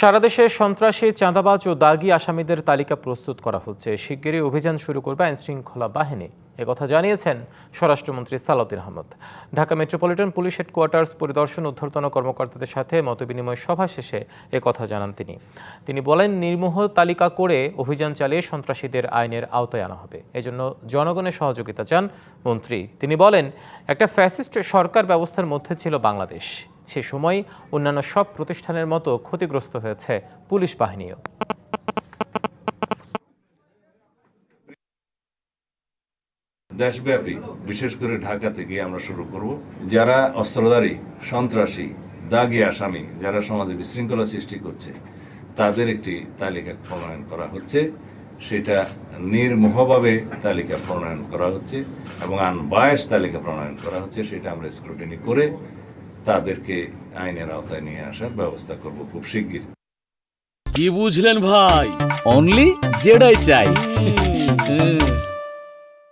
সারা দেশে সন্ত্রাসী, চাঁদাবাজ ও দাগী আসামিদের তালিকা প্রস্তুত করা হচ্ছে। শিগগিরই অভিযান শুরু করবে আইনশৃঙ্খলা বাহিনী, একথা জানিয়েছেন স্বরাষ্ট্রমন্ত্রী Salahuddin Ahmed. Dhaka metropolitan police headquarters পরিদর্শন ঊর্ধ্বতন কর্মকর্তাদের সাথে মতবিনিময় সভা শেষে একথা জানান তিনি বলেন, নির্মোহ তালিকা করে অভিযান চালিয়ে সন্ত্রাসীদের আইনের আওতায় আনা হবে। এজন্য জনগণের সহযোগিতা চান মন্ত্রী। তিনি বলেন, একটা ফ্যাসিস্ট সরকার ব্যবস্থার মধ্যে ছিল বাংলাদেশ। সে সময় অন্যান্য সব প্রতিষ্ঠানের মতো ক্ষতিগ্রস্ত হয়েছে পুলিশ বাহিনীও। দেশব্যাপী বিশেষ করে ঢাকা থেকে আমরা শুরু করব। যারা অস্ত্রধারী, সন্ত্রাসী, দাগী আসামি, যারা সমাজে বিশৃঙ্খলা সৃষ্টি করছে, তাদের একটি তালিকা প্রণয়ন করা হচ্ছে। সেটা নির্মোহভাবে তালিকা প্রণয়ন করা হচ্ছে এবং আনবায়াস তালিকা প্রণয়ন করা হচ্ছে। সেটা আমরা স্ক্রুটিনি করে তাদেরকে আইনের আওতায় নিয়ে আসার ব্যবস্থা করব খুব শিগগির। কি বুঝলেন ভাই? অনলি যেটাই চাই।